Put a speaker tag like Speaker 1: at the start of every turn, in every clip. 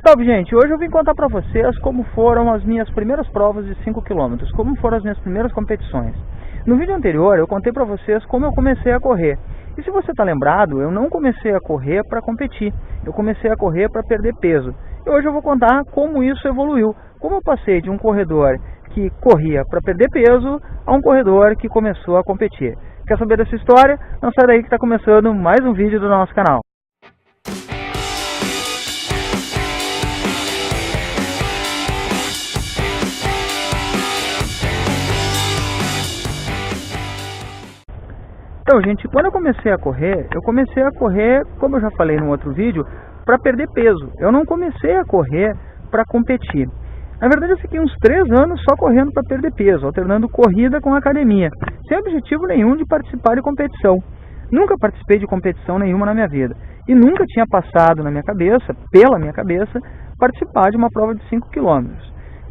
Speaker 1: Salve, gente! Hoje eu vim contar pra vocês como foram as minhas primeiras provas de 5 km, como foram as minhas primeiras competições. No vídeo anterior eu contei pra vocês como eu comecei a correr. E se você tá lembrado, eu não comecei a correr para competir, eu comecei a correr para perder peso. E hoje eu vou contar como isso evoluiu, como eu passei de um corredor que corria para perder peso a um corredor que começou a competir. Quer saber dessa história? Não sai daí que está começando mais um vídeo do nosso canal. Então, gente, quando eu comecei a correr, como eu já falei no outro vídeo, para perder peso. Eu não comecei a correr para competir. Na verdade, eu fiquei uns 3 anos só correndo para perder peso, alternando corrida com academia, sem objetivo nenhum de participar de competição. Nunca participei de competição nenhuma na minha vida. E nunca tinha passado na minha cabeça, pela minha cabeça, participar de uma prova de 5 km.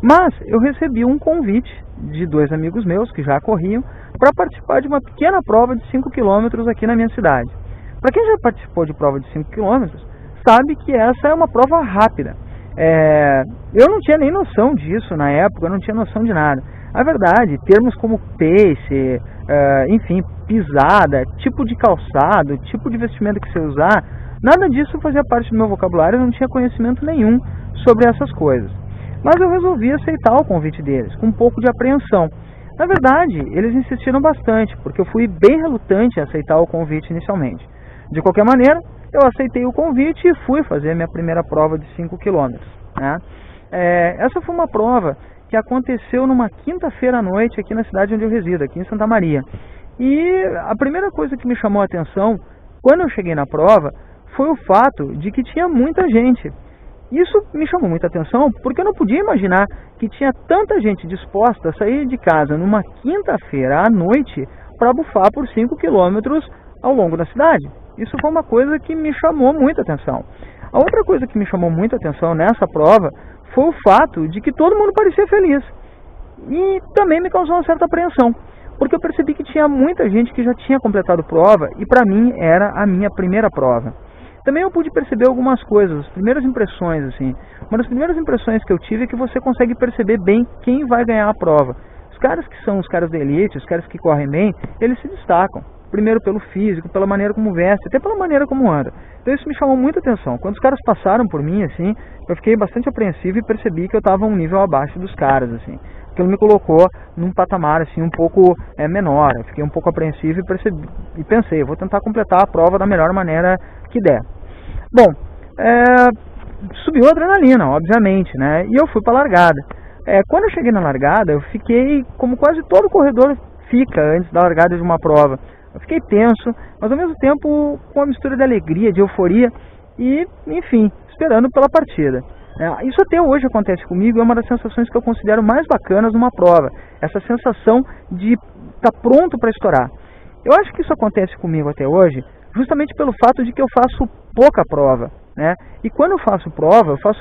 Speaker 1: Mas eu recebi um convite de 2 amigos meus que já corriam para participar de uma pequena prova de 5 km aqui na minha cidade. Para quem já participou de prova de 5 km, sabe que essa é uma prova rápida. Eu não tinha nem noção disso na época, eu não tinha noção de nada. Na verdade, termos como pace, enfim, pisada, tipo de calçado, tipo de vestimenta que você usar, nada disso fazia parte do meu vocabulário, eu não tinha conhecimento nenhum sobre essas coisas. Mas eu resolvi aceitar o convite deles, com um pouco de apreensão. Na verdade, eles insistiram bastante, porque eu fui bem relutante em aceitar o convite inicialmente. De qualquer maneira, eu aceitei o convite e fui fazer a minha primeira prova de 5 km. Né? Essa foi uma prova que aconteceu numa quinta-feira à noite aqui na cidade onde eu resido, aqui em Santa Maria. E a primeira coisa que me chamou a atenção, quando eu cheguei na prova, foi o fato de que tinha muita gente. Isso me chamou muita atenção porque eu não podia imaginar que tinha tanta gente disposta a sair de casa numa quinta-feira à noite para bufar por 5 km ao longo da cidade. Isso foi uma coisa que me chamou muita atenção. A outra coisa que me chamou muita atenção nessa prova foi o fato de que todo mundo parecia feliz. E também me causou uma certa apreensão, porque eu percebi que tinha muita gente que já tinha completado prova e para mim era a minha primeira prova. Também eu pude perceber algumas coisas, as primeiras impressões, assim. Uma das primeiras impressões que eu tive é que você consegue perceber bem quem vai ganhar a prova. Os caras que são os caras da elite, os caras que correm bem, eles se destacam. Primeiro pelo físico, pela maneira como veste, até pela maneira como anda. Então isso me chamou muita atenção. Quando os caras passaram por mim, assim, eu fiquei bastante apreensivo e percebi que eu estava um nível abaixo dos caras, assim. Aquilo me colocou num patamar, assim, um pouco menor. Eu fiquei um pouco apreensivo e pensei, eu vou tentar completar a prova da melhor maneira que der. Bom, subiu a adrenalina, obviamente, né? E eu fui para a largada. Quando eu cheguei na largada, eu fiquei como quase todo corredor fica antes da largada de uma prova. Eu fiquei tenso, mas ao mesmo tempo com uma mistura de alegria, de euforia e, enfim, esperando pela partida. Isso até hoje acontece comigo, é uma das sensações que eu considero mais bacanas numa prova. Essa sensação de estar pronto para estourar. Eu acho que isso acontece comigo até hoje justamente pelo fato de que eu faço pouca prova, né? E quando eu faço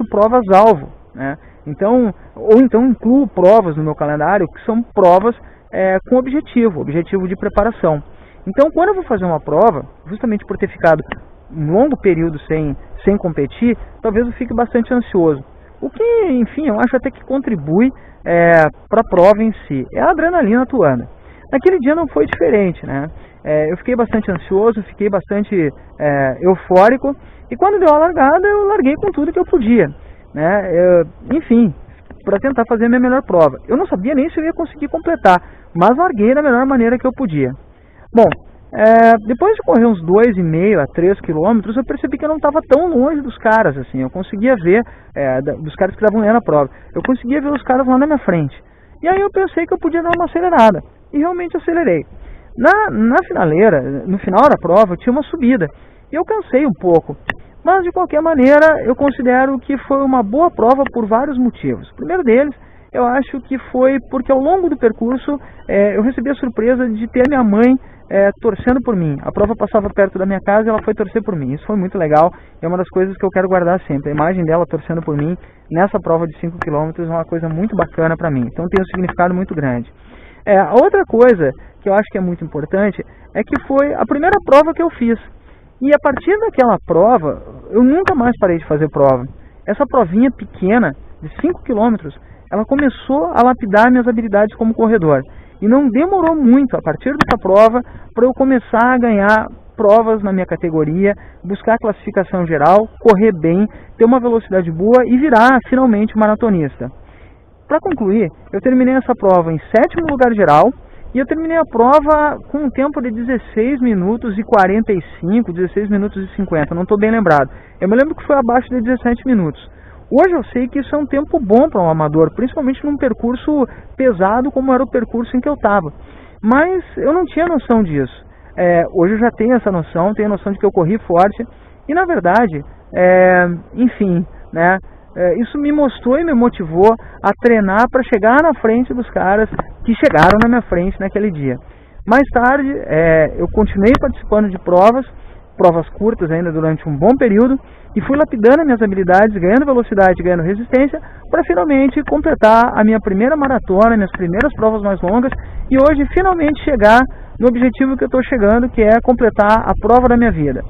Speaker 1: provas-alvo, né? Então incluo provas no meu calendário que são provas com objetivo de preparação. Então, quando eu vou fazer uma prova, justamente por ter ficado um longo período sem competir, talvez eu fique bastante ansioso. O que, enfim, eu acho até que contribui para a prova em si. É a adrenalina atuando. Naquele dia não foi diferente, né? Eu fiquei bastante ansioso, fiquei bastante eufórico, e quando deu a largada, eu larguei com tudo que eu podia, né? Enfim, para tentar fazer a minha melhor prova. Eu não sabia nem se eu ia conseguir completar, mas larguei da melhor maneira que eu podia. Bom, depois de correr uns 2,5 a 3 quilômetros, eu percebi que eu não estava tão longe dos caras, assim. Eu conseguia ver, dos caras que estavam ganhando a prova, eu conseguia ver os caras lá na minha frente. E aí eu pensei que eu podia dar uma acelerada, e realmente acelerei. Na finaleira, no final da prova, tinha uma subida, e eu cansei um pouco. Mas, de qualquer maneira, eu considero que foi uma boa prova por vários motivos. O primeiro deles, eu acho que foi porque ao longo do percurso, eu recebi a surpresa de ter minha mãe torcendo por mim. A prova passava perto da minha casa e ela foi torcer por mim. Isso foi muito legal, é uma das coisas que eu quero guardar sempre. A imagem dela torcendo por mim nessa prova de 5 km é uma coisa muito bacana para mim. Então tem um significado muito grande. A outra coisa que eu acho que é muito importante é que foi a primeira prova que eu fiz. E a partir daquela prova, eu nunca mais parei de fazer prova. essa provinha pequena, de 5 quilômetros, ela começou a lapidar minhas habilidades como corredor. E não demorou muito, a partir dessa prova, para eu começar a ganhar provas na minha categoria, buscar a classificação geral, correr bem, ter uma velocidade boa e virar, finalmente, maratonista. Para concluir, eu terminei essa prova em 7º lugar geral, e eu terminei a prova com um tempo de 16 minutos e 45, 16 minutos e 50, não estou bem lembrado. Eu me lembro que foi abaixo de 17 minutos. Hoje eu sei que isso é um tempo bom para um amador, principalmente num percurso pesado como era o percurso em que eu estava. Mas eu não tinha noção disso. Hoje eu já tenho essa noção, tenho a noção de que eu corri forte. E na verdade, enfim, né? Isso me mostrou e me motivou a treinar para chegar na frente dos caras que chegaram na minha frente naquele dia. Mais tarde, eu continuei participando de provas curtas ainda durante um bom período, e fui lapidando as minhas habilidades, ganhando velocidade, ganhando resistência, para finalmente completar a minha primeira maratona, minhas primeiras provas mais longas, e hoje finalmente chegar no objetivo que eu estou chegando, que é completar a prova da minha vida.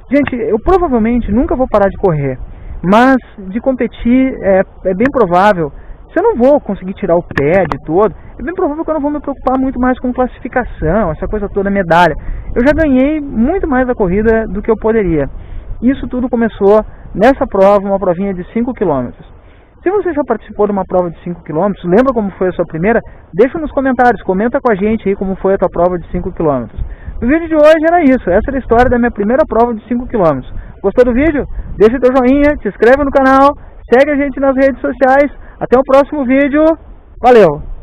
Speaker 1: Gente, eu provavelmente nunca vou parar de correr, mas de competir é bem provável. Se eu não vou conseguir tirar o pé de todo, é bem provável que eu não vou me preocupar muito mais com classificação, essa coisa toda, medalha. Eu já ganhei muito mais da corrida do que eu poderia. Isso tudo começou nessa prova, uma provinha de 5 km. Se você já participou de uma prova de 5 km, lembra como foi a sua primeira? Deixa nos comentários, comenta com a gente aí como foi a tua prova de 5 km. O vídeo de hoje era isso, essa era a história da minha primeira prova de 5 km. Gostou do vídeo? Deixa teu joinha, te inscreve no canal, segue a gente nas redes sociais. Até o próximo vídeo. Valeu!